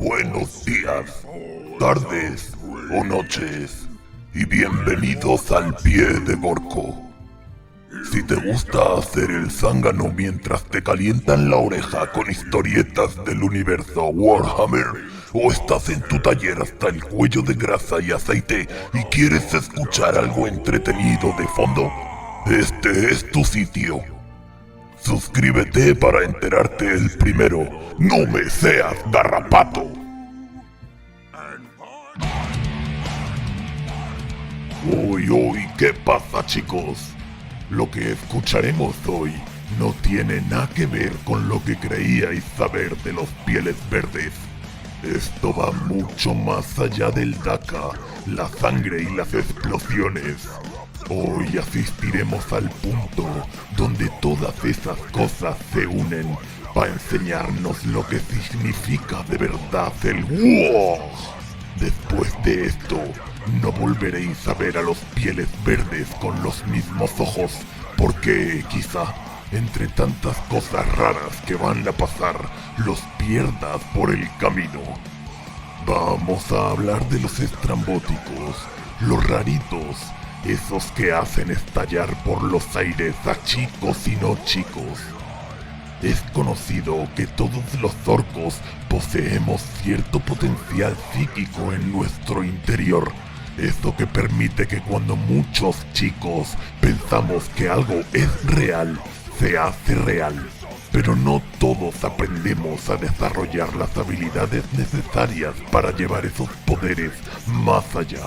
Buenos días, tardes o noches, y bienvenidos al pie de Gorko. Si te gusta hacer el zángano mientras te calientan la oreja con historietas del universo Warhammer, o estás en tu taller hasta el cuello de grasa y aceite y quieres escuchar algo entretenido de fondo, este es tu sitio. Suscríbete para enterarte el primero. ¡No me seas garrapato! Uy, ¿qué pasa, chicos? Lo que escucharemos hoy no tiene nada que ver con lo que creíais saber de los pieles verdes. Esto va mucho más allá del DACA, la sangre y las explosiones. Hoy asistiremos al punto donde todas esas cosas se unen para enseñarnos lo que significa de verdad el WOG. Después de esto, no volveréis a ver a los pieles verdes con los mismos ojos, porque quizá, entre tantas cosas raras que van a pasar, los pierdas por el camino. Vamos a hablar de los estrambóticos, los raritos, esos que hacen estallar por los aires a chicos y no chicos. Es conocido que todos los orcos poseemos cierto potencial psíquico en nuestro interior. Eso que permite que cuando muchos chicos pensamos que algo es real, se hace real. Pero no todos aprendemos a desarrollar las habilidades necesarias para llevar esos poderes más allá.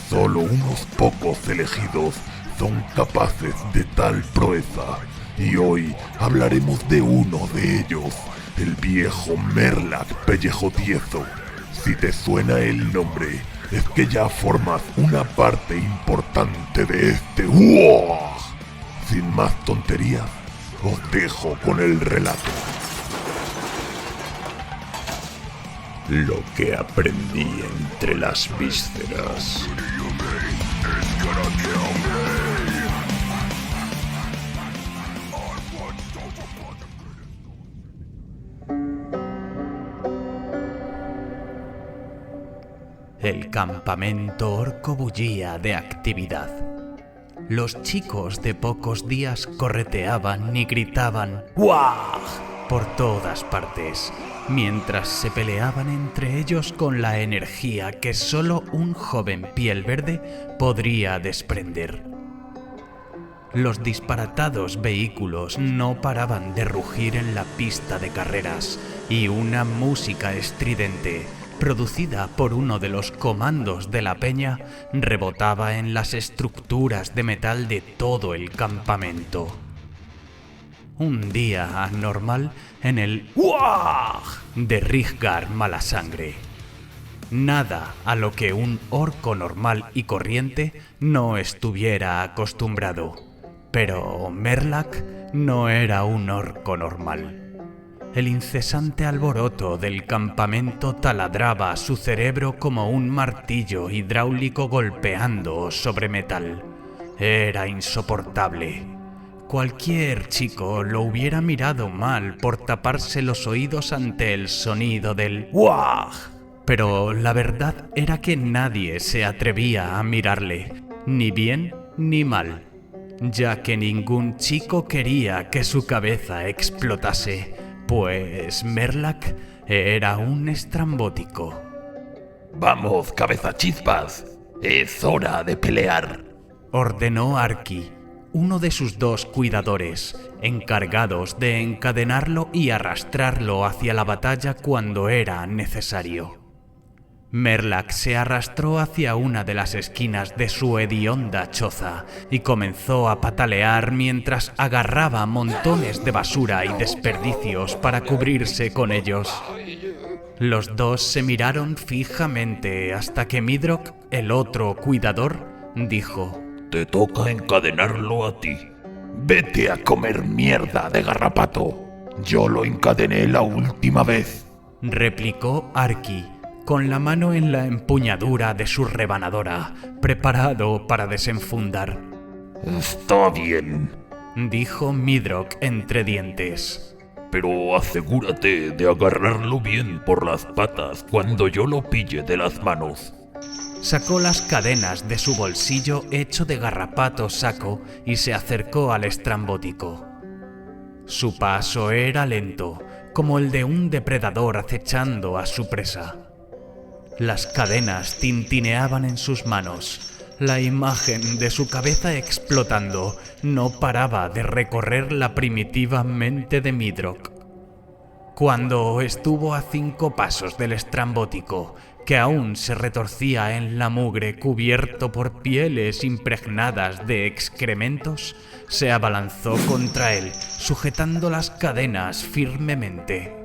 Solo unos pocos elegidos son capaces de tal proeza, y hoy hablaremos de uno de ellos, el viejo Merlak Pellejo Tieso. Si te suena el nombre, es que ya formas una parte importante de este WOG. Sin más tonterías, os dejo con el relato. Lo que aprendí entre las vísceras. El campamento orco bullía de actividad. Los chicos de pocos días correteaban y gritaban ¡Guau! Por todas partes, mientras se peleaban entre ellos con la energía que solo un joven piel verde podría desprender. Los disparatados vehículos no paraban de rugir en la pista de carreras y una música estridente, producida por uno de los comandos de la peña, rebotaba en las estructuras de metal de todo el campamento. Un día anormal en el WOG de Ridgar Malasangre. Nada a lo que un orco normal y corriente no estuviera acostumbrado. Pero Merlak no era un orco normal. El incesante alboroto del campamento taladraba su cerebro como un martillo hidráulico golpeando sobre metal. Era insoportable. Cualquier chico lo hubiera mirado mal por taparse los oídos ante el sonido del WOG. Pero la verdad era que nadie se atrevía a mirarle, ni bien ni mal, ya que ningún chico quería que su cabeza explotase, pues Merlak era un estrambótico. ¡Vamos, cabeza chispas! ¡Es hora de pelear!, ordenó Arki, uno de sus dos cuidadores, encargados de encadenarlo y arrastrarlo hacia la batalla cuando era necesario. Merlak se arrastró hacia una de las esquinas de su hedionda choza y comenzó a patalear mientras agarraba montones de basura y desperdicios para cubrirse con ellos. Los dos se miraron fijamente hasta que Midrock, el otro cuidador, dijo: «Te toca encadenarlo a ti. Vete a comer mierda de garrapato. Yo lo encadené la última vez», replicó Arki, con la mano en la empuñadura de su rebanadora, preparado para desenfundar. «Está bien», dijo Midrock entre dientes. pero asegúrate de agarrarlo bien por las patas cuando yo lo pille de las manos. Sacó las cadenas de su bolsillo hecho de garrapato saco y se acercó al estrambótico. Su paso era lento, como el de un depredador acechando a su presa. Las cadenas tintineaban en sus manos. La imagen de su cabeza explotando no paraba de recorrer la primitiva mente de Midrock. Cuando estuvo a 5 pasos del estrambótico, que aún se retorcía en la mugre cubierto por pieles impregnadas de excrementos, se abalanzó contra él, sujetando las cadenas firmemente.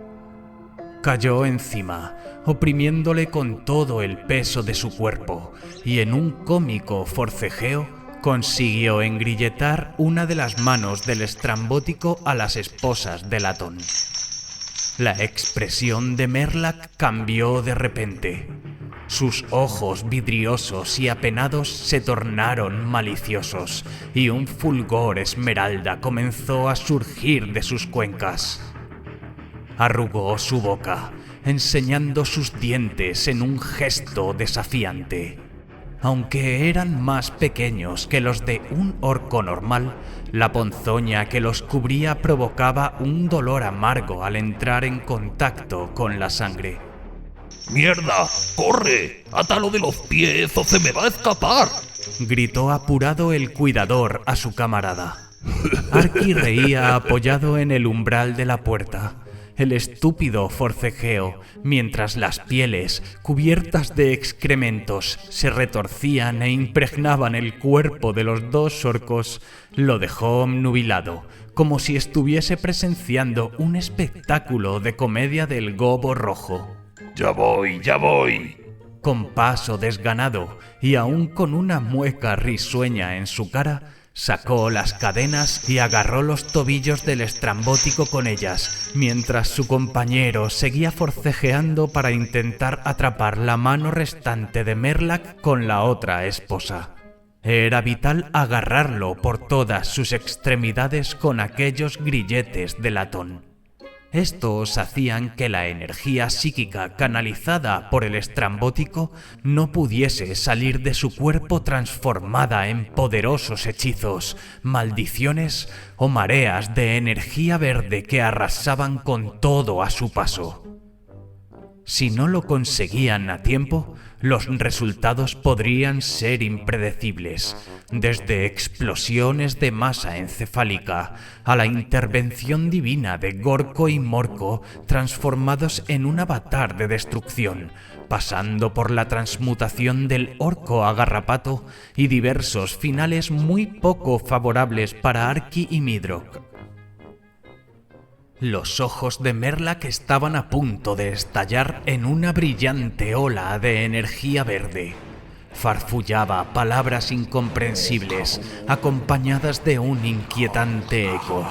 Cayó encima, oprimiéndole con todo el peso de su cuerpo, y en un cómico forcejeo consiguió engrilletar una de las manos del estrambótico a las esposas de Latón. La expresión de Merlac cambió de repente. Sus ojos vidriosos y apenados se tornaron maliciosos, y un fulgor esmeralda comenzó a surgir de sus cuencas. Arrugó su boca, enseñando sus dientes en un gesto desafiante. Aunque eran más pequeños que los de un orco normal, la ponzoña que los cubría provocaba un dolor amargo al entrar en contacto con la sangre. ¡Mierda! ¡Corre! ¡Átalo de los pies o se me va a escapar! Gritó apurado el cuidador a su camarada. Arky reía apoyado en el umbral de la puerta. El estúpido forcejeo, mientras las pieles, cubiertas de excrementos, se retorcían e impregnaban el cuerpo de los 2 orcos, lo dejó obnubilado, como si estuviese presenciando un espectáculo de comedia del Gobo Rojo. ¡Ya voy, ya voy! Con paso desganado y aún con una mueca risueña en su cara, sacó las cadenas y agarró los tobillos del estrambótico con ellas, mientras su compañero seguía forcejeando para intentar atrapar la mano restante de Merlac con la otra esposa. Era vital agarrarlo por todas sus extremidades con aquellos grilletes de latón. Estos hacían que la energía psíquica canalizada por el estrambótico no pudiese salir de su cuerpo transformada en poderosos hechizos, maldiciones o mareas de energía verde que arrasaban con todo a su paso. Si no lo conseguían a tiempo, los resultados podrían ser impredecibles, desde explosiones de masa encefálica a la intervención divina de Gorko y Morko transformados en un avatar de destrucción, pasando por la transmutación del orco a garrapato y diversos finales muy poco favorables para Arky y Midrock. Los ojos de Merlac estaban a punto de estallar en una brillante ola de energía verde. Farfullaba palabras incomprensibles, acompañadas de un inquietante eco.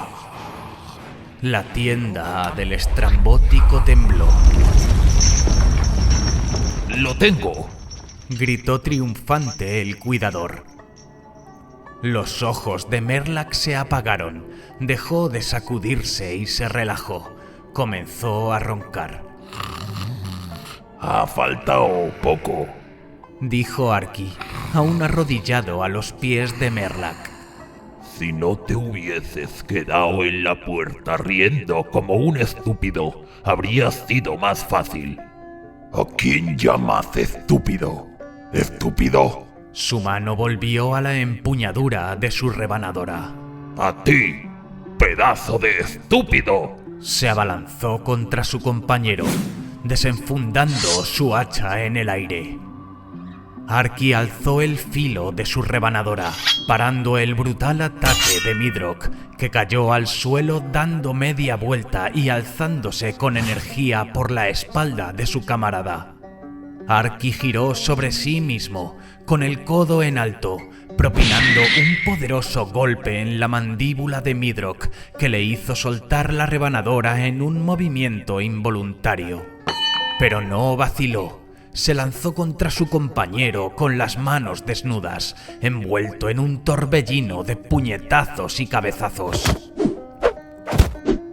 La tienda del estrambótico tembló. ¡Lo tengo!, gritó triunfante el cuidador. Los ojos de Merlac se apagaron, dejó de sacudirse y se relajó. Comenzó a roncar. Ha faltado poco, dijo Arky, aún arrodillado a los pies de Merlac. Si no te hubieses quedado en la puerta riendo como un estúpido, habría sido más fácil. ¿A quién llamas estúpido? ¿Estúpido? Su mano volvió a la empuñadura de su rebanadora. ¡A ti, pedazo de estúpido! Se abalanzó contra su compañero, desenfundando su hacha en el aire. Arky alzó el filo de su rebanadora, parando el brutal ataque de Midrock, que cayó al suelo dando media vuelta y alzándose con energía por la espalda de su camarada. Arky giró sobre sí mismo, con el codo en alto, propinando un poderoso golpe en la mandíbula de Midrock que le hizo soltar la rebanadora en un movimiento involuntario. Pero no vaciló. Se lanzó contra su compañero con las manos desnudas, envuelto en un torbellino de puñetazos y cabezazos.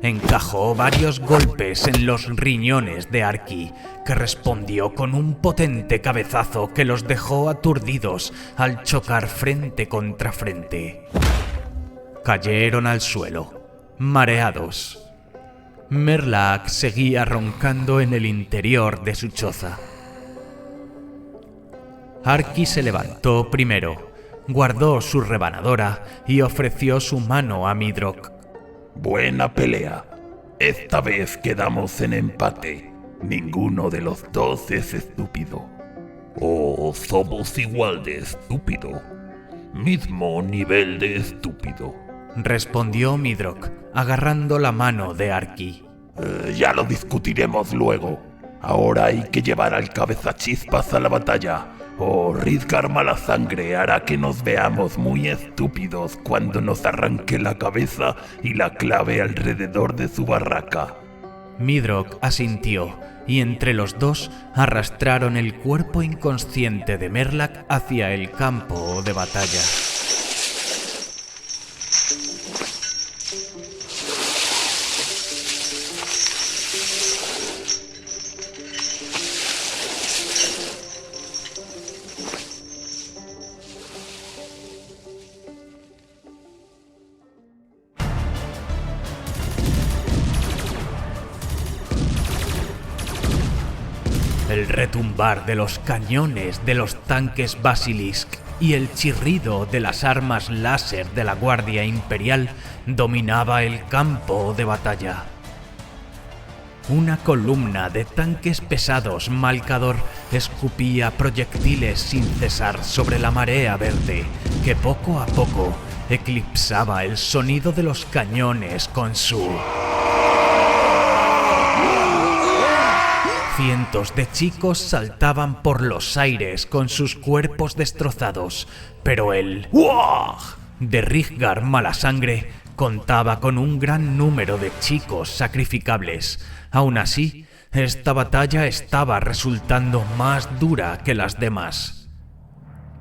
Encajó varios golpes en los riñones de Arky, que respondió con un potente cabezazo que los dejó aturdidos al chocar frente contra frente. Cayeron al suelo, mareados. Merlaak seguía roncando en el interior de su choza. Arky se levantó primero, guardó su rebanadora y ofreció su mano a Midrock. Buena pelea. Esta vez quedamos en empate. Ninguno de los dos es estúpido. O somos igual de estúpido. Mismo nivel de estúpido, respondió Midrock, agarrando la mano de Arky. Ya lo discutiremos luego. Ahora hay que llevar al cabeza-chispas a la batalla, o Ridgar Malasangre hará que nos veamos muy estúpidos cuando nos arranque la cabeza y la clave alrededor de su barraca. Midrock asintió, y entre los dos arrastraron el cuerpo inconsciente de Merlaak hacia el campo de batalla. El retumbar de los cañones de los tanques Basilisk y el chirrido de las armas láser de la Guardia Imperial dominaba el campo de batalla. Una columna de tanques pesados Malcador escupía proyectiles sin cesar sobre la marea verde, que poco a poco eclipsaba el sonido de los cañones con su... Cientos de chicos saltaban por los aires con sus cuerpos destrozados, pero el ¡Wah! De Ridgar Malasangre contaba con un gran número de chicos sacrificables. Aún así, esta batalla estaba resultando más dura que las demás.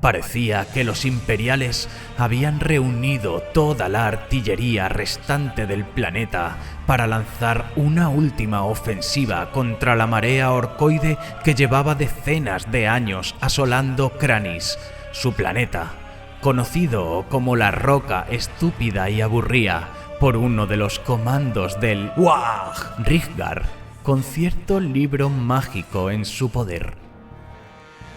Parecía que los imperiales habían reunido toda la artillería restante del planeta para lanzar una última ofensiva contra la marea orcoide que llevaba decenas de años asolando Kranis, su planeta, conocido como la Roca Estúpida y Aburrida por uno de los comandos del Wah Ridgar, con cierto libro mágico en su poder.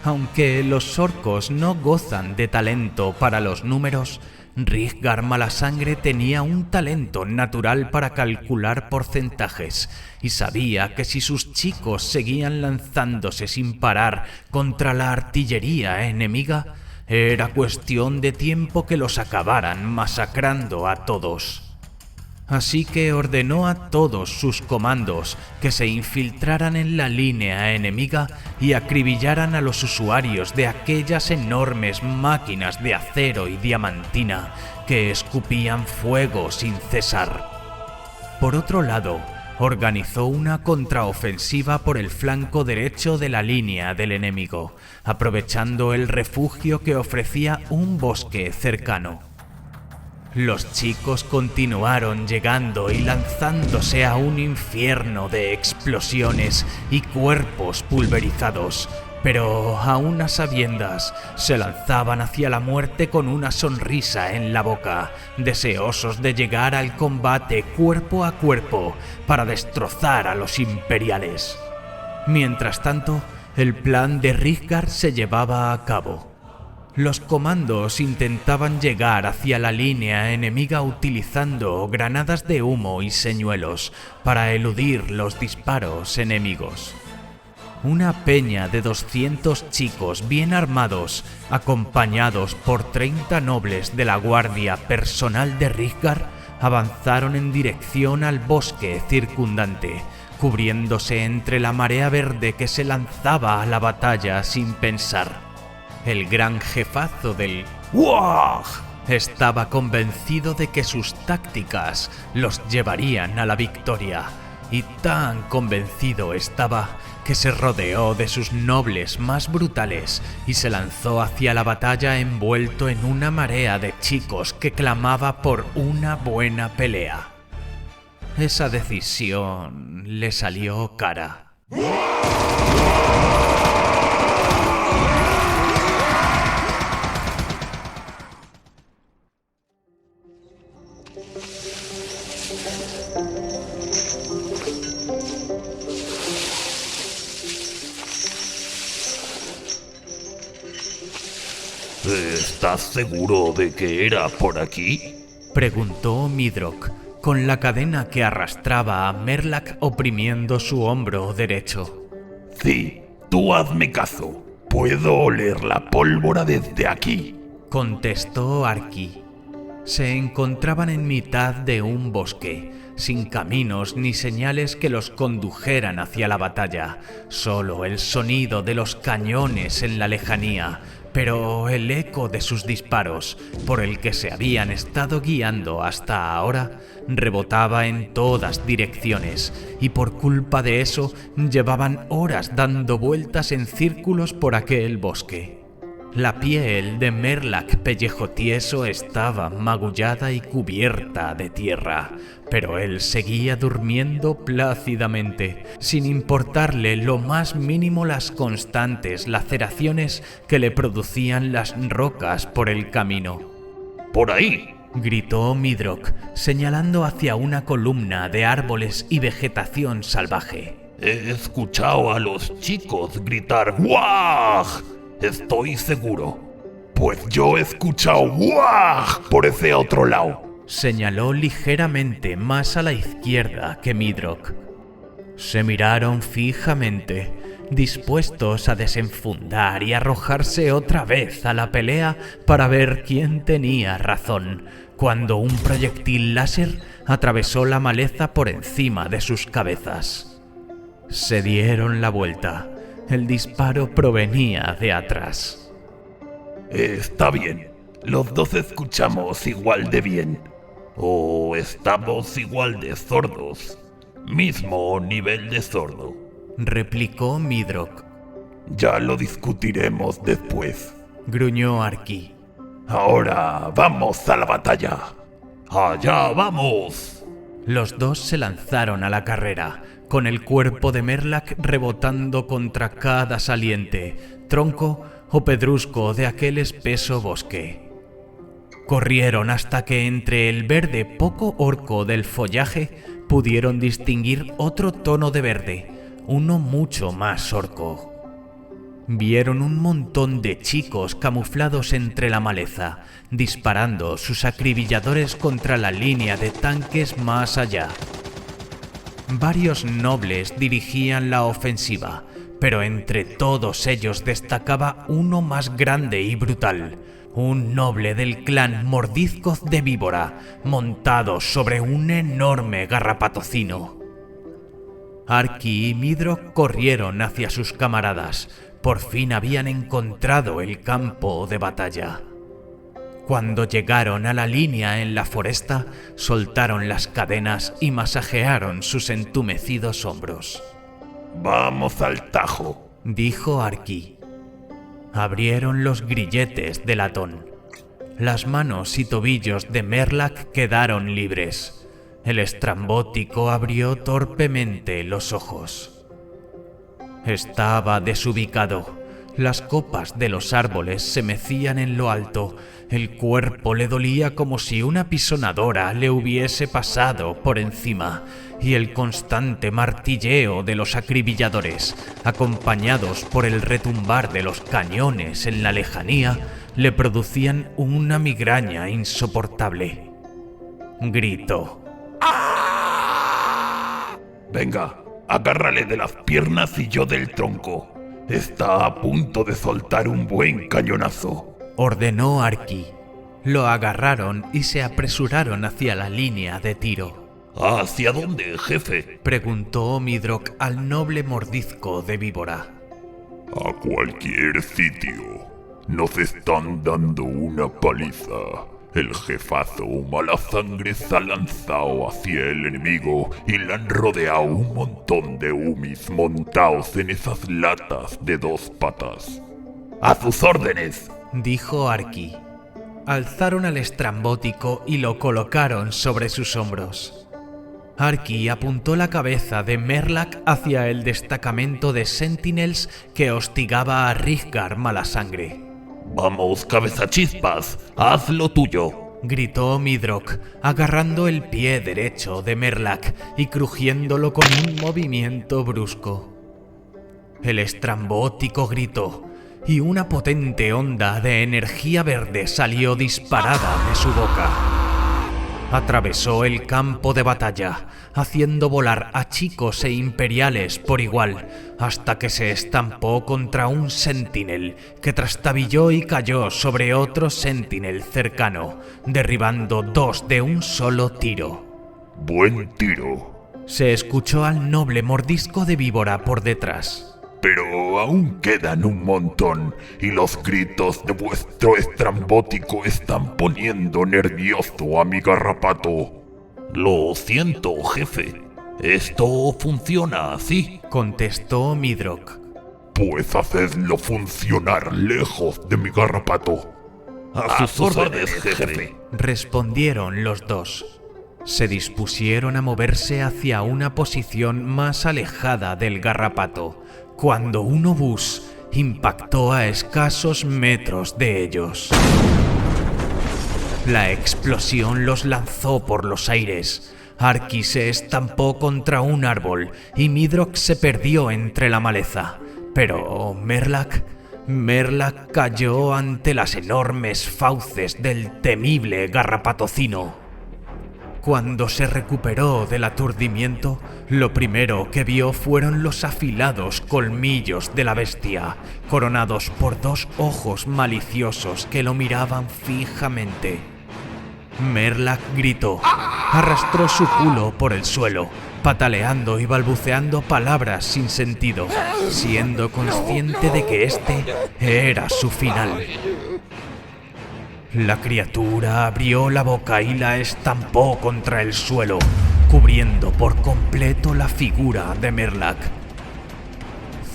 Aunque los orcos no gozan de talento para los números, Ridgar Malasangre tenía un talento natural para calcular porcentajes y sabía que si sus chicos seguían lanzándose sin parar contra la artillería enemiga, era cuestión de tiempo que los acabaran masacrando a todos. Así que ordenó a todos sus comandos que se infiltraran en la línea enemiga y acribillaran a los usuarios de aquellas enormes máquinas de acero y diamantina que escupían fuego sin cesar. Por otro lado, organizó una contraofensiva por el flanco derecho de la línea del enemigo, aprovechando el refugio que ofrecía un bosque cercano. Los chicos continuaron llegando y lanzándose a un infierno de explosiones y cuerpos pulverizados, pero aún a sabiendas se lanzaban hacia la muerte con una sonrisa en la boca, deseosos de llegar al combate cuerpo a cuerpo para destrozar a los imperiales. Mientras tanto, el plan de Ridgar se llevaba a cabo. Los comandos intentaban llegar hacia la línea enemiga utilizando granadas de humo y señuelos para eludir los disparos enemigos. Una peña de 200 chicos bien armados, acompañados por 30 nobles de la guardia personal de Ridgar, avanzaron en dirección al bosque circundante, cubriéndose entre la marea verde que se lanzaba a la batalla sin pensar. El gran jefazo del Wah estaba convencido de que sus tácticas los llevarían a la victoria, y tan convencido estaba que se rodeó de sus nobles más brutales y se lanzó hacia la batalla envuelto en una marea de chicos que clamaba por una buena pelea. esa decisión le salió cara. ¿Estás seguro de que era por aquí? Preguntó Midrock, con la cadena que arrastraba a Merlac oprimiendo su hombro derecho. Sí, tú hazme caso. Puedo oler la pólvora desde aquí, contestó Arky. Se encontraban en mitad de un bosque, sin caminos ni señales que los condujeran hacia la batalla, solo el sonido de los cañones en la lejanía, pero el eco de sus disparos, por el que se habían estado guiando hasta ahora, rebotaba en todas direcciones, y por culpa de eso llevaban horas dando vueltas en círculos por aquel bosque. La piel de Merlac pellejo tieso estaba magullada y cubierta de tierra, pero él seguía durmiendo plácidamente, sin importarle lo más mínimo las constantes laceraciones que le producían las rocas por el camino. ¡Por ahí!, gritó Midrock, señalando hacia una columna de árboles y vegetación salvaje. He escuchado a los chicos gritar ¡guaj! Estoy seguro. Pues yo he escuchado ¡guaj! Por ese otro lado. Señaló ligeramente más a la izquierda que Midrock. Se miraron fijamente, dispuestos a desenfundar y arrojarse otra vez a la pelea para ver quién tenía razón, cuando un proyectil láser atravesó la maleza por encima de sus cabezas. Se dieron la vuelta. El disparo provenía de atrás. Está bien. Los dos escuchamos igual de bien. O estamos igual de sordos. Mismo nivel de sordo, replicó Midrock. Ya lo discutiremos después, gruñó Arky. Ahora vamos a la batalla. ¡Allá vamos! Los dos se lanzaron a la carrera, con el cuerpo de Merlac rebotando contra cada saliente, tronco o pedrusco de aquel espeso bosque. Corrieron hasta que entre el verde poco orco del follaje pudieron distinguir otro tono de verde, uno mucho más orco. Vieron un montón de chicos camuflados entre la maleza, disparando sus acribilladores contra la línea de tanques más allá. Varios nobles dirigían la ofensiva, pero entre todos ellos destacaba uno más grande y brutal, un noble del clan Mordizcoz de Víbora, montado sobre un enorme garrapatocino. Arky y Midrock corrieron hacia sus camaradas. Por fin habían encontrado el campo de batalla. Cuando llegaron a la línea en la foresta, soltaron las cadenas y masajearon sus entumecidos hombros. «Vamos al tajo», dijo Arky. Abrieron los grilletes de latón. Las manos y tobillos de Merlac quedaron libres. El estrambótico abrió torpemente los ojos. Estaba desubicado. Las copas de los árboles se mecían en lo alto. El cuerpo le dolía como si una pisonadora le hubiese pasado por encima, y el constante martilleo de los acribilladores, acompañados por el retumbar de los cañones en la lejanía, le producían una migraña insoportable. Gritó: ¡Ah! Venga, agárrale de las piernas y yo del tronco. Está a punto de soltar un buen cañonazo, ordenó Arky. Lo agarraron y se apresuraron hacia la línea de tiro. ¿Hacia dónde, jefe?, preguntó Midrock al noble mordizco de víbora. A cualquier sitio. Nos están dando una paliza. El jefazo mala sangre se ha lanzado hacia el enemigo y le han rodeado un montón de umis montados en esas latas de 2 patas. ¡A sus órdenes!, dijo Arky. Alzaron al estrambótico y lo colocaron sobre sus hombros. Arky apuntó la cabeza de Merlak hacia el destacamento de Sentinels que hostigaba a Ríggar Malasangre. «Vamos, cabeza chispas, haz lo tuyo», gritó Midrock, agarrando el pie derecho de Merlak y crujiéndolo con un movimiento brusco. El estrambótico gritó, y una potente onda de energía verde salió disparada de su boca. Atravesó el campo de batalla, haciendo volar a chicos e imperiales por igual, hasta que se estampó contra un sentinel que trastabilló y cayó sobre otro sentinel cercano, derribando 2 de un solo tiro. Buen tiro. Se escuchó al noble mordisco de víbora por detrás. Pero aún quedan un montón, y los gritos de vuestro estrambótico están poniendo nervioso a mi garrapato. «Lo siento, jefe. Esto funciona así», contestó Midrock. Pues hacedlo funcionar lejos de mi garrapato. «A sus órdenes, jefe», respondieron los dos. Se dispusieron a moverse hacia una posición más alejada del garrapato, cuando un obús impactó a escasos metros de ellos. La explosión los lanzó por los aires. Arky se estampó contra un árbol y Midrock se perdió entre la maleza. Pero Merlak cayó ante las enormes fauces del temible garrapatocino. Cuando se recuperó del aturdimiento, lo primero que vio fueron los afilados colmillos de la bestia, coronados por 2 ojos maliciosos que lo miraban fijamente. Merlak gritó, arrastró su culo por el suelo, pataleando y balbuceando palabras sin sentido, siendo consciente de que este era su final. La criatura abrió la boca y la estampó contra el suelo, cubriendo por completo la figura de Merlak.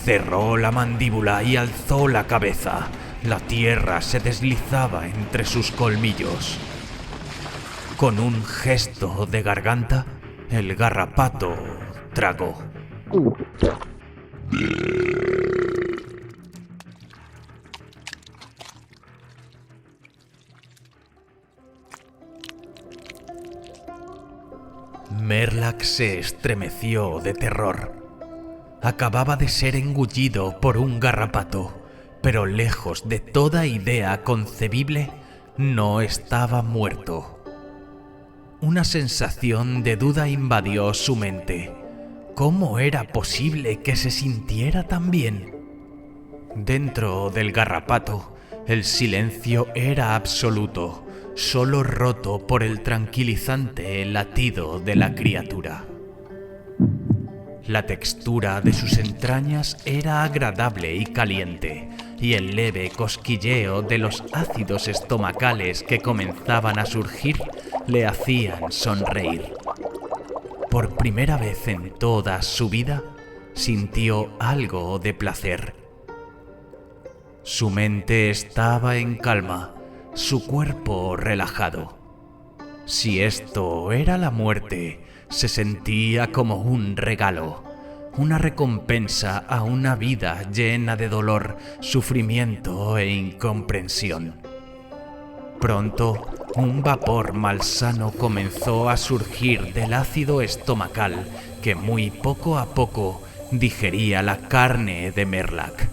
Cerró la mandíbula y alzó la cabeza. La tierra se deslizaba entre sus colmillos. Con un gesto de garganta, el garrapato tragó. Merlak se estremeció de terror. Acababa de ser engullido por un garrapato, pero lejos de toda idea concebible, no estaba muerto. Una sensación de duda invadió su mente. ¿Cómo era posible que se sintiera tan bien? Dentro del garrapato, el silencio era absoluto, solo roto por el tranquilizante latido de la criatura. La textura de sus entrañas era agradable y caliente, y el leve cosquilleo de los ácidos estomacales que comenzaban a surgir le hacían sonreír. Por primera vez en toda su vida, sintió algo de placer. Su mente estaba en calma, su cuerpo relajado. Si esto era la muerte, se sentía como un regalo, una recompensa a una vida llena de dolor, sufrimiento e incomprensión. Pronto, un vapor malsano comenzó a surgir del ácido estomacal que muy poco a poco digería la carne de Merlak.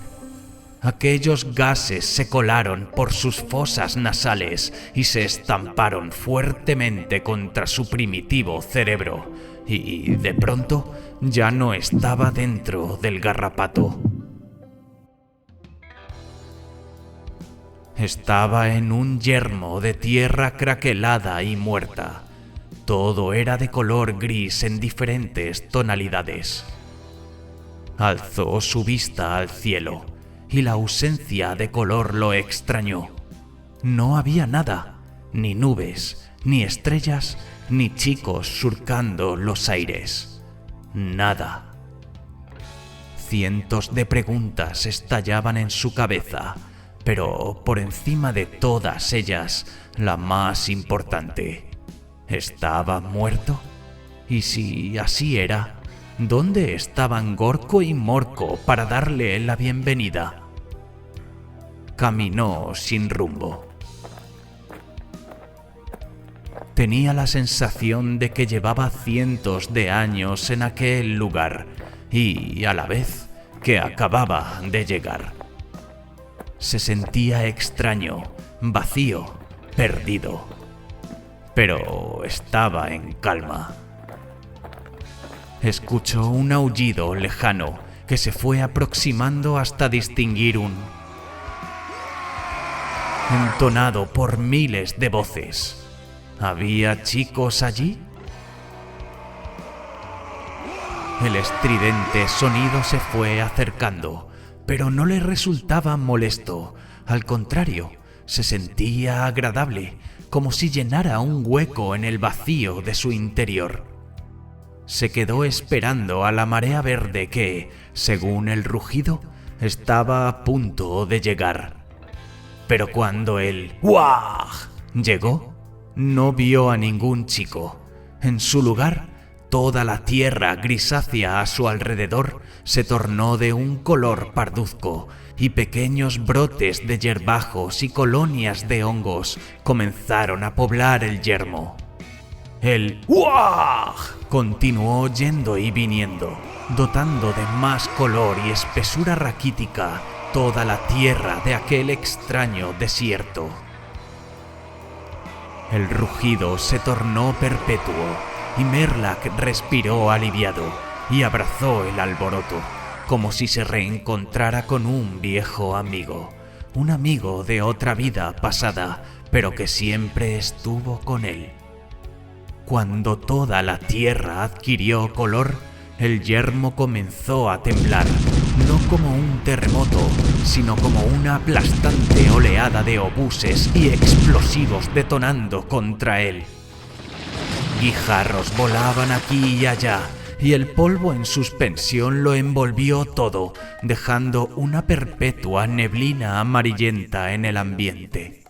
Aquellos gases se colaron por sus fosas nasales y se estamparon fuertemente contra su primitivo cerebro, y de pronto ya no estaba dentro del garrapato. Estaba en un yermo de tierra craquelada y muerta. Todo era de color gris en diferentes tonalidades. Alzó su vista al cielo, y la ausencia de color lo extrañó. No había nada, ni nubes, ni estrellas, ni chicos surcando los aires. Nada. Cientos de preguntas estallaban en su cabeza, pero por encima de todas ellas, la más importante: ¿estaba muerto? Y si así era, ¿dónde estaban Gorko y Morko para darle la bienvenida? Caminó sin rumbo. Tenía la sensación de que llevaba cientos de años en aquel lugar y, a la vez, que acababa de llegar. Se sentía extraño, vacío, perdido. Pero estaba en calma. Escuchó un aullido lejano que se fue aproximando hasta distinguir un entonado por miles de voces. ¿Había chicos allí? El estridente sonido se fue acercando, pero no le resultaba molesto. Al contrario, se sentía agradable, como si llenara un hueco en el vacío de su interior. Se quedó esperando a la marea verde que, según el rugido, estaba a punto de llegar. Pero cuando el ¡guaj! Llegó, no vio a ningún chico. En su lugar, toda la tierra grisácea a su alrededor se tornó de un color parduzco y pequeños brotes de hierbajos y colonias de hongos comenzaron a poblar el yermo. El ¡guaj! Continuó yendo y viniendo, dotando de más color y espesura raquítica toda la tierra de aquel extraño desierto. El rugido se tornó perpetuo y Merlak respiró aliviado y abrazó el alboroto, como si se reencontrara con un viejo amigo, un amigo de otra vida pasada, pero que siempre estuvo con él. Cuando toda la tierra adquirió color, el yermo comenzó a temblar, no como un terremoto, sino como una aplastante oleada de obuses y explosivos detonando contra él. Guijarros volaban aquí y allá, y el polvo en suspensión lo envolvió todo, dejando una perpetua neblina amarillenta en el ambiente.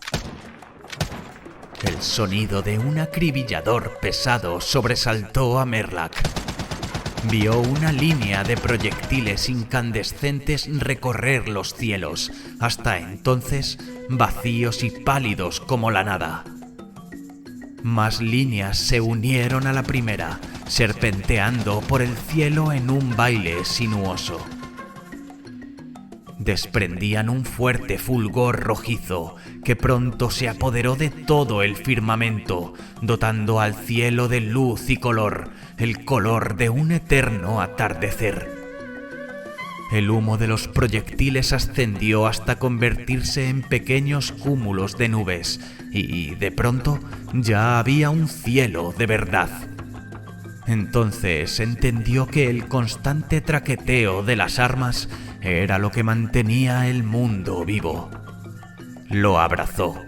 El sonido de un acribillador pesado sobresaltó a Merlak. Vio una línea de proyectiles incandescentes recorrer los cielos, hasta entonces vacíos y pálidos como la nada. Más líneas se unieron a la primera, serpenteando por el cielo en un baile sinuoso. Desprendían un fuerte fulgor rojizo que pronto se apoderó de todo el firmamento, dotando al cielo de luz y color, el color de un eterno atardecer. El humo de los proyectiles ascendió hasta convertirse en pequeños cúmulos de nubes, y de pronto ya había un cielo de verdad. Entonces entendió que el constante traqueteo de las armas era lo que mantenía el mundo vivo. Lo abrazó,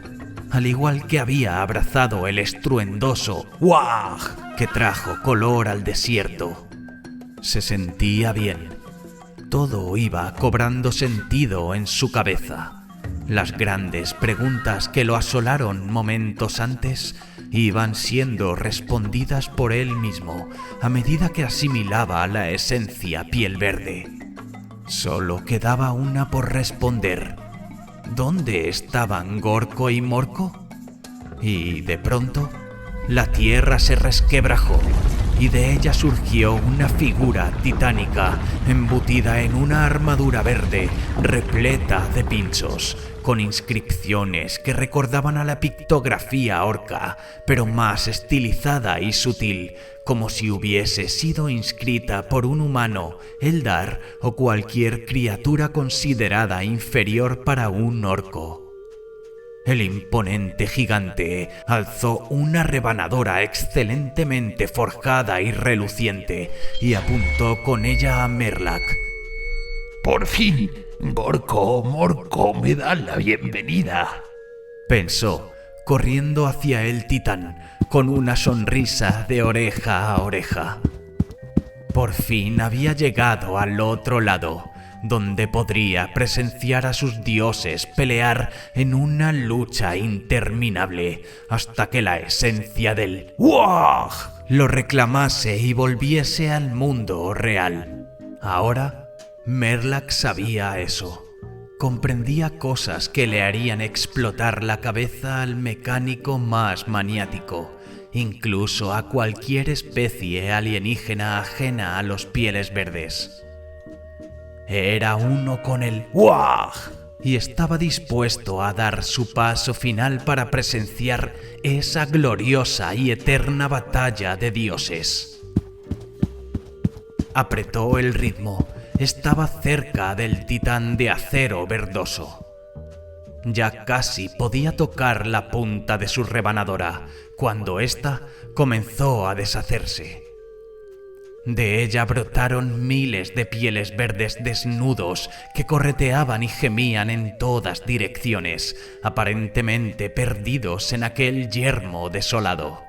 al igual que había abrazado el estruendoso ¡guaj! Que trajo color al desierto. Se sentía bien. Todo iba cobrando sentido en su cabeza. Las grandes preguntas que lo asolaron momentos antes iban siendo respondidas por él mismo a medida que asimilaba la esencia piel verde. Solo quedaba una por responder. ¿Dónde estaban Gorko y Morko? Y de pronto, la tierra se resquebrajó y de ella surgió una figura titánica embutida en una armadura verde repleta de pinchos, con inscripciones que recordaban a la pictografía orca, pero más estilizada y sutil, como si hubiese sido inscrita por un humano, eldar o cualquier criatura considerada inferior para un orco. El imponente gigante alzó una rebanadora excelentemente forjada y reluciente y apuntó con ella a Merlak. Por fin, Gorko o Morko me dan la bienvenida, pensó, corriendo hacia el titán, con una sonrisa de oreja a oreja. Por fin había llegado al otro lado, donde podría presenciar a sus dioses pelear en una lucha interminable, hasta que la esencia del ¡guaj! lo reclamase y volviese al mundo real. Ahora, Merlak sabía eso. Comprendía cosas que le harían explotar la cabeza al mecánico más maniático, incluso a cualquier especie alienígena ajena a los pieles verdes. Era uno con el ¡Wah! Y estaba dispuesto a dar su paso final para presenciar esa gloriosa y eterna batalla de dioses. Apretó el ritmo. Estaba cerca del titán de acero verdoso. Ya casi podía tocar la punta de su rebanadora cuando ésta comenzó a deshacerse. De ella brotaron miles de pieles verdes desnudos que correteaban y gemían en todas direcciones, aparentemente perdidos en aquel yermo desolado.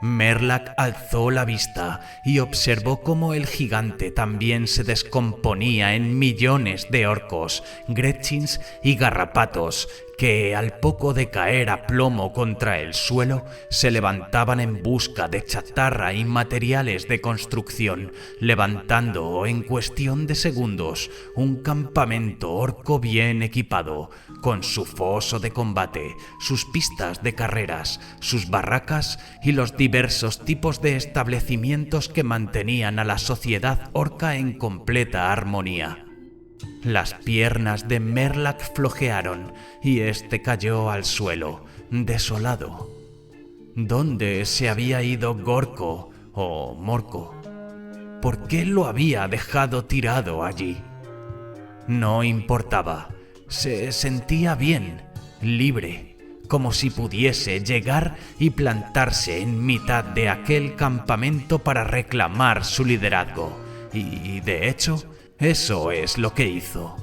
Merlak alzó la vista y observó cómo el gigante también se descomponía en millones de orcos, gretchins y garrapatos que, al poco de caer a plomo contra el suelo, se levantaban en busca de chatarra y materiales de construcción, levantando en cuestión de segundos un campamento orco bien equipado, con su foso de combate, sus pistas de carreras, sus barracas y los diversos tipos de establecimientos que mantenían a la sociedad orca en completa armonía. Las piernas de Merlak flojearon y éste cayó al suelo, desolado. ¿Dónde se había ido Gorko o Morko? ¿Por qué lo había dejado tirado allí? No importaba. Se sentía bien, libre, como si pudiese llegar y plantarse en mitad de aquel campamento para reclamar su liderazgo. Y de hecho, eso es lo que hizo.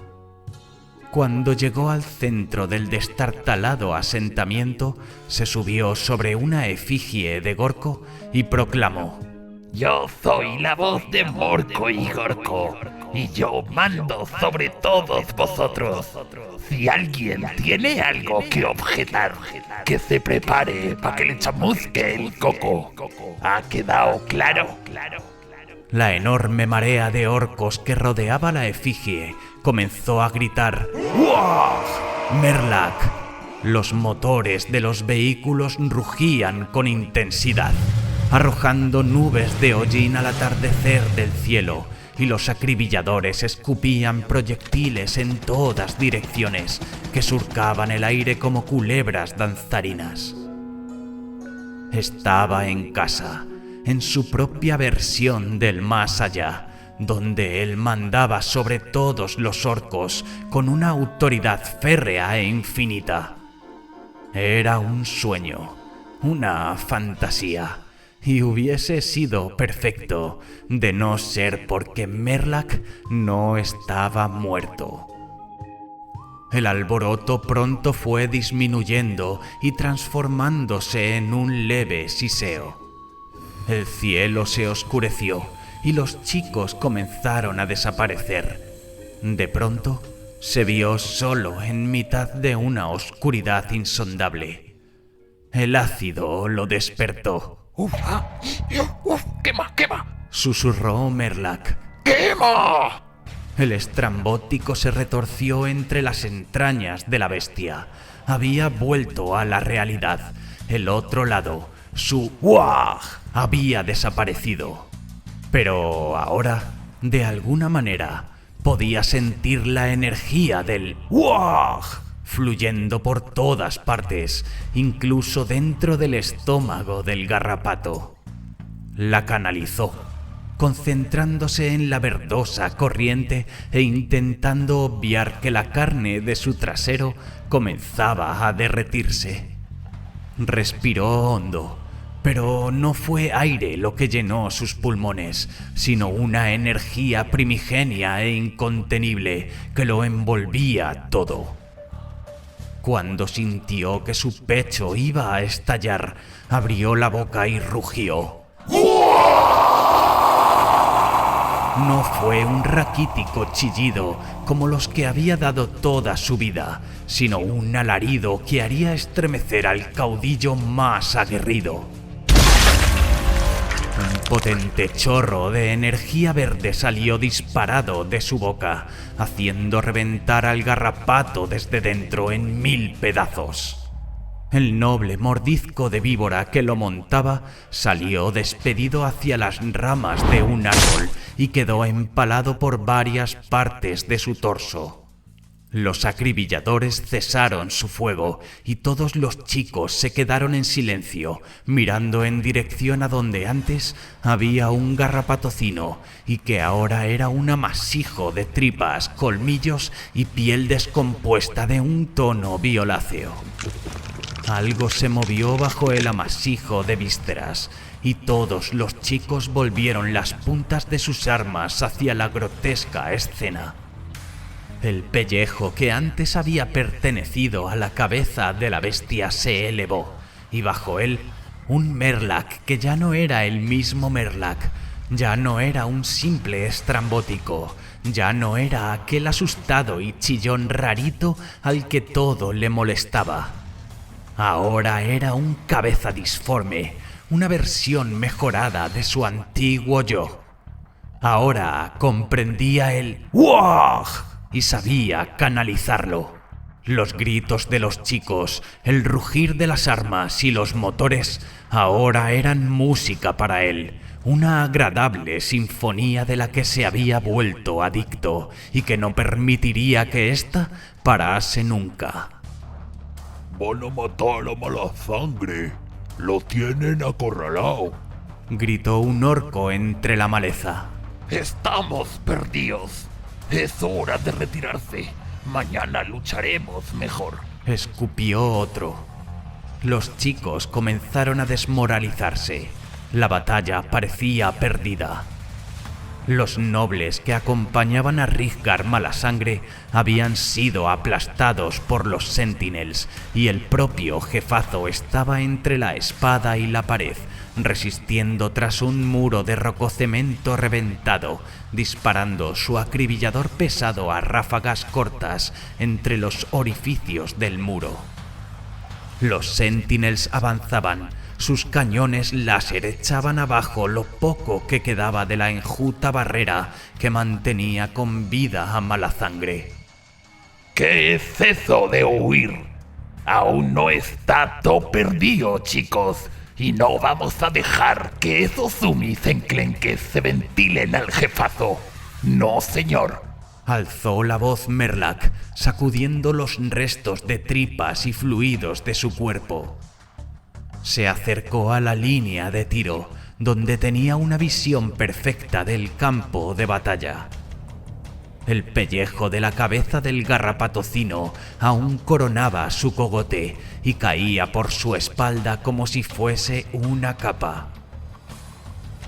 Cuando llegó al centro del destartalado asentamiento, se subió sobre una efigie de Gorko y proclamó: Yo soy la voz de Morko y Gorko, y yo mando sobre todos vosotros. Si alguien tiene algo que objetar, que se prepare para que le chamusque el coco. ¿Ha quedado claro? La enorme marea de orcos que rodeaba la efigie comenzó a gritar ¡Uah! ¡Merlak! Los motores de los vehículos rugían con intensidad, arrojando nubes de hollín al atardecer del cielo, y los acribilladores escupían proyectiles en todas direcciones que surcaban el aire como culebras danzarinas. Estaba en casa, en su propia versión del más allá, donde él mandaba sobre todos los orcos con una autoridad férrea e infinita. Era un sueño, una fantasía, y hubiese sido perfecto de no ser porque Merlak no estaba muerto. El alboroto pronto fue disminuyendo y transformándose en un leve siseo. El cielo se oscureció y los chicos comenzaron a desaparecer. De pronto, se vio solo en mitad de una oscuridad insondable. El ácido lo despertó. ¡Uf! ¡Quema! Susurró Merlak. ¡Quema! El estrambótico se retorció entre las entrañas de la bestia. Había vuelto a la realidad. El otro lado, su ¡Wah! Había desaparecido. Pero ahora, de alguna manera, podía sentir la energía del ¡Wah! Fluyendo por todas partes, incluso dentro del estómago del garrapato. La canalizó, concentrándose en la verdosa corriente e intentando obviar que la carne de su trasero comenzaba a derretirse. Respiró hondo, pero no fue aire lo que llenó sus pulmones, sino una energía primigenia e incontenible que lo envolvía todo. Cuando sintió que su pecho iba a estallar, abrió la boca y rugió. No fue un raquítico chillido como los que había dado toda su vida, sino un alarido que haría estremecer al caudillo más aguerrido. potente chorro de energía verde salió disparado de su boca, haciendo reventar al garrapato desde dentro en 1000 pedazos. El noble mordisco de víbora que lo montaba salió despedido hacia las ramas de un árbol y quedó empalado por varias partes de su torso. Los acribilladores cesaron su fuego y todos los chicos se quedaron en silencio, mirando en dirección a donde antes había un garrapatocino y que ahora era un amasijo de tripas, colmillos y piel descompuesta de un tono violáceo. Algo se movió bajo el amasijo de vísceras y todos los chicos volvieron las puntas de sus armas hacia la grotesca escena. El pellejo que antes había pertenecido a la cabeza de la bestia se elevó, y bajo él, un Merlac que ya no era el mismo Merlac, ya no era un simple estrambótico, ya no era aquel asustado y chillón rarito al que todo le molestaba. Ahora era un cabeza disforme, una versión mejorada de su antiguo yo. Ahora comprendía el ¡Wah! Y sabía canalizarlo. Los gritos de los chicos, el rugir de las armas y los motores ahora eran música para él, una agradable sinfonía de la que se había vuelto adicto y que no permitiría que ésta parase nunca. Van a matar a Malasangre. Lo tienen acorralado, gritó un orco entre la maleza. Estamos perdidos. Es hora de retirarse. Mañana lucharemos mejor. Escupió otro. Los chicos comenzaron a desmoralizarse. La batalla parecía perdida. Los nobles que acompañaban a Rízgar Malasangre habían sido aplastados por los Sentinels y el propio jefazo estaba entre la espada y la pared, resistiendo tras un muro de rococemento reventado, disparando su acribillador pesado a ráfagas cortas entre los orificios del muro. Los Sentinels avanzaban. Sus cañones láser echaban abajo lo poco que quedaba de la enjuta barrera que mantenía con vida a Malasangre. ¿Qué es eso de huir? Aún no está todo perdido, chicos, y no vamos a dejar que esos sumis enclenques se ventilen al jefazo. No, señor. Alzó la voz Merlac, sacudiendo los restos de tripas y fluidos de su cuerpo. Se acercó a la línea de tiro, donde tenía una visión perfecta del campo de batalla. El pellejo de la cabeza del garrapatocino aún coronaba su cogote y caía por su espalda como si fuese una capa.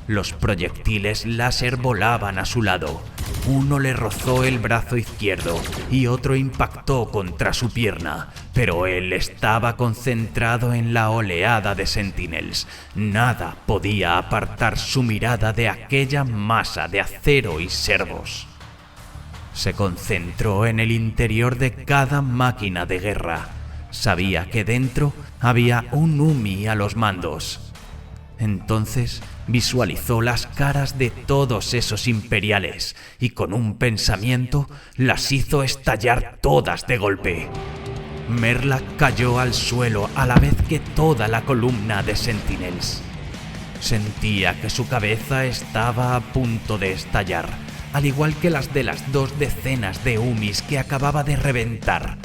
Los proyectiles láser volaban a su lado. Uno le rozó el brazo izquierdo y otro impactó contra su pierna, pero él estaba concentrado en la oleada de Sentinels. Nada podía apartar su mirada de aquella masa de acero y servos. Se concentró en el interior de cada máquina de guerra. Sabía que dentro había un Umi a los mandos. Entonces visualizó las caras de todos esos imperiales y con un pensamiento las hizo estallar todas de golpe. Merlac cayó al suelo a la vez que toda la columna de Sentinels. Sentía que su cabeza estaba a punto de estallar, al igual que las de las 2 decenas de Umis que acababa de reventar.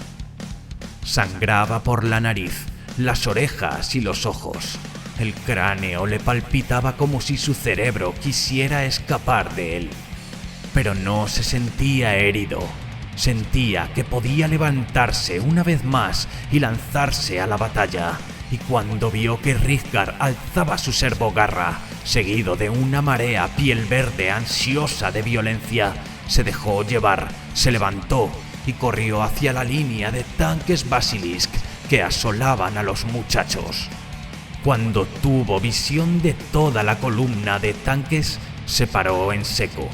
Sangraba por la nariz, las orejas y los ojos. El cráneo le palpitaba como si su cerebro quisiera escapar de él. Pero no se sentía herido. Sentía que podía levantarse una vez más y lanzarse a la batalla. Y cuando vio que Rízgar alzaba su servogarra, seguido de una marea piel verde ansiosa de violencia, se dejó llevar, se levantó y corrió hacia la línea de tanques Basilisk que asolaban a los muchachos. Cuando tuvo visión de toda la columna de tanques, se paró en seco.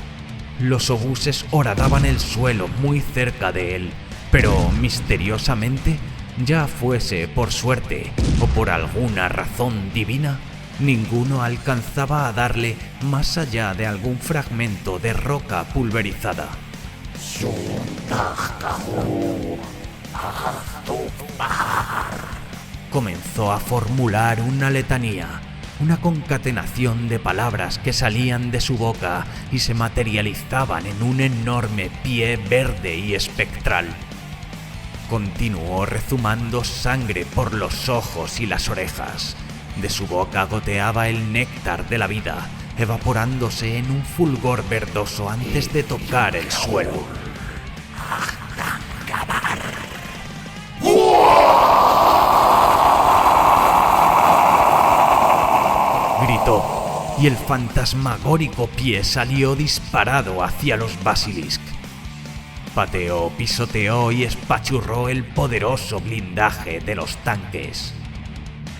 Los obuses horadaban el suelo muy cerca de él, pero misteriosamente, ya fuese por suerte o por alguna razón divina, Ninguno alcanzaba a darle más allá de algún fragmento de roca pulverizada. Comenzó a formular una letanía, una concatenación de palabras que salían de su boca y se materializaban en un enorme pie verde y espectral. Continuó rezumando sangre por los ojos y las orejas. De su boca goteaba el néctar de la vida, evaporándose en un fulgor verdoso antes de tocar el suelo. Gritó, y el fantasmagórico pie salió disparado hacia los Basilisk. Pateó, pisoteó y espachurró el poderoso blindaje de los tanques.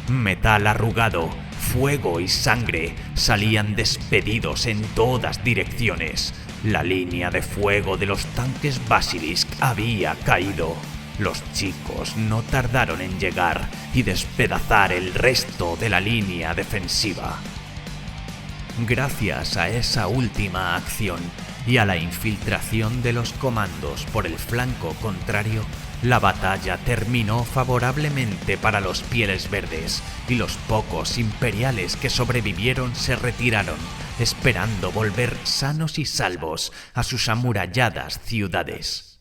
Metal arrugado, fuego y sangre salían despedidos en todas direcciones. La línea de fuego de los tanques Basilisk había caído. Los chicos no tardaron en llegar y despedazar el resto de la línea defensiva. Gracias a esa última acción y a la infiltración de los comandos por el flanco contrario, la batalla terminó favorablemente para los Pieles Verdes y los pocos imperiales que sobrevivieron se retiraron, esperando volver sanos y salvos a sus amuralladas ciudades.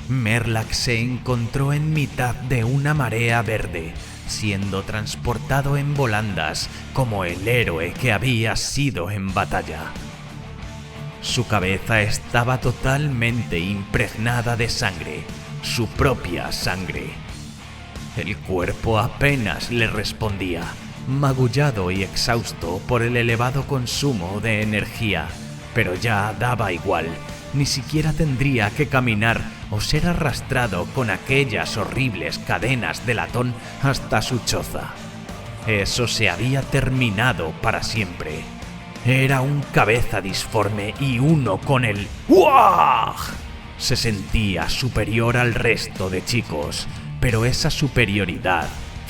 Merlak se encontró en mitad de una marea verde, siendo transportado en volandas como el héroe que había sido en batalla. Su cabeza estaba totalmente impregnada de sangre, su propia sangre. El cuerpo apenas le respondía, magullado y exhausto por el elevado consumo de energía, pero ya daba igual, ni siquiera tendría que caminar o ser arrastrado con aquellas horribles cadenas de latón hasta su choza. Eso se había terminado para siempre. Era un cabeza disforme y uno con el ¡Uah! Se sentía superior al resto de chicos, pero esa superioridad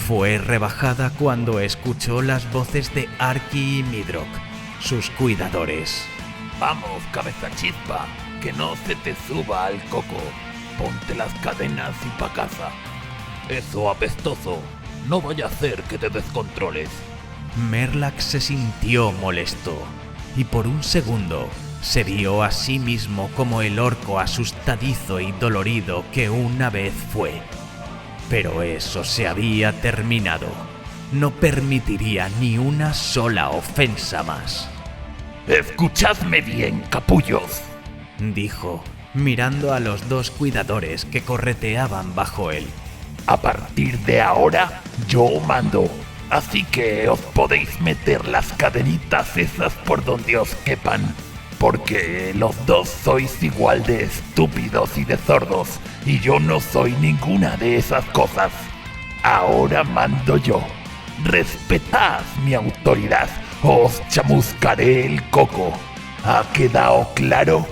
fue rebajada cuando escuchó las voces de Arki y Midrock, sus cuidadores. Vamos, cabeza chispa, que no se te suba al coco. Ponte las cadenas y pa' casa. Eso apestoso, no vaya a hacer que te descontroles. Merlak se sintió molesto, y por un segundo se vio a sí mismo como el orco asustadizo y dolorido que una vez fue. Pero eso se había terminado. No permitiría ni una sola ofensa más. Escuchadme bien, capullos, dijo, mirando a los dos cuidadores que correteaban bajo él. A partir de ahora, yo mando. Así que os podéis meter las cadenitas esas por donde os quepan, porque los dos sois igual de estúpidos y de sordos, y yo no soy ninguna de esas cosas. Ahora mando yo. Respetad mi autoridad, os chamuscaré el coco. ¿Ha quedado claro?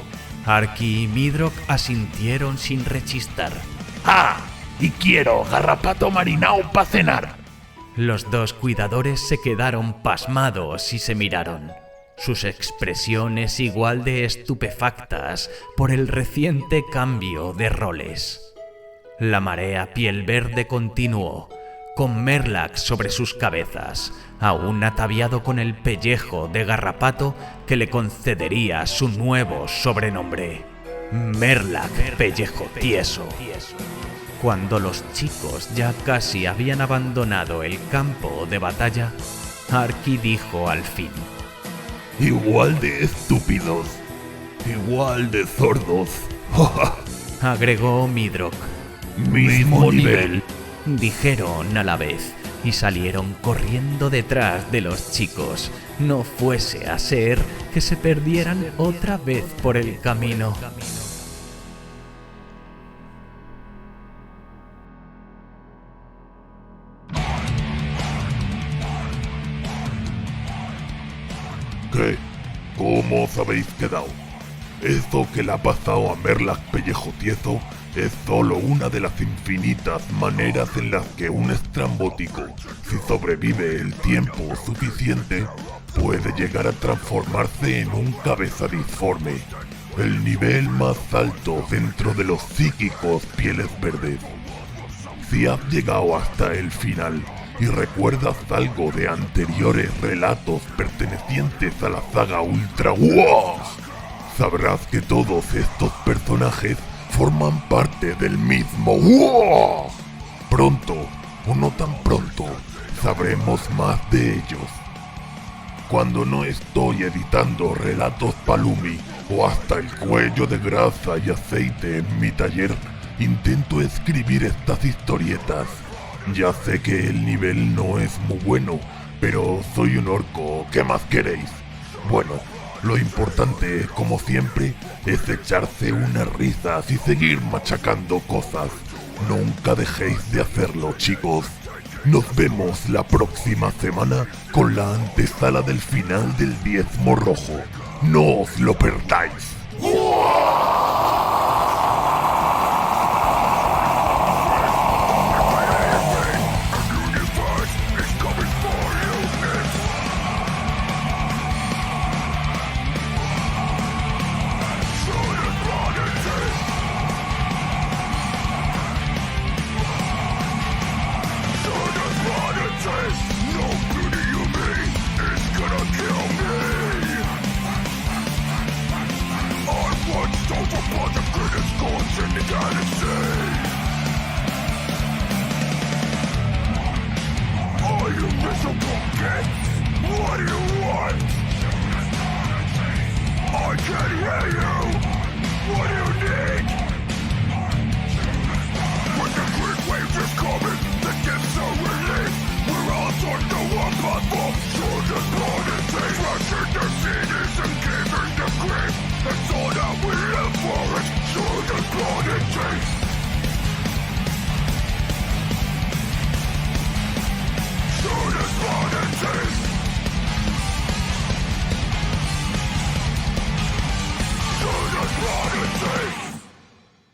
Arki y Midrock asintieron sin rechistar. ¡Ah! Y quiero garrapato marinao para cenar. Los dos cuidadores se quedaron pasmados y se miraron, sus expresiones igual de estupefactas por el reciente cambio de roles. La marea piel verde continuó, con Merlak sobre sus cabezas, aún ataviado con el pellejo de garrapato que le concedería su nuevo sobrenombre, Merlak Pellejo Tieso. Cuando los chicos ya casi habían abandonado el campo de batalla, Arki dijo al fin: Igual de estúpidos, igual de sordos. Agregó Midrock. Mismo nivel, dijeron a la vez, y salieron corriendo detrás de los chicos, no fuese a ser que se perdieran otra vez por el camino. ¿Qué? ¿Cómo os habéis quedado? Esto que le ha pasado a Merlak Pellejo Tieso es solo una de las infinitas maneras en las que un estrambótico, si sobrevive el tiempo suficiente, puede llegar a transformarse en un cabeza disforme, el nivel más alto dentro de los psíquicos pieles verdes. Si has llegado hasta el final y recuerdas algo de anteriores relatos pertenecientes a la saga Ultra Wow, sabrás que todos estos personajes forman parte del mismo Wow. Pronto, o no tan pronto, sabremos más de ellos. Cuando no estoy editando relatos Palumi o hasta el cuello de grasa y aceite en mi taller, intento escribir estas historietas. Ya sé que el nivel no es muy bueno, pero soy un orco, ¿qué más queréis? Bueno, lo importante, como siempre, es echarse unas risas y seguir machacando cosas. Nunca dejéis de hacerlo, chicos. Nos vemos la próxima semana con la antesala del final del Diezmo Rojo. No os lo perdáis.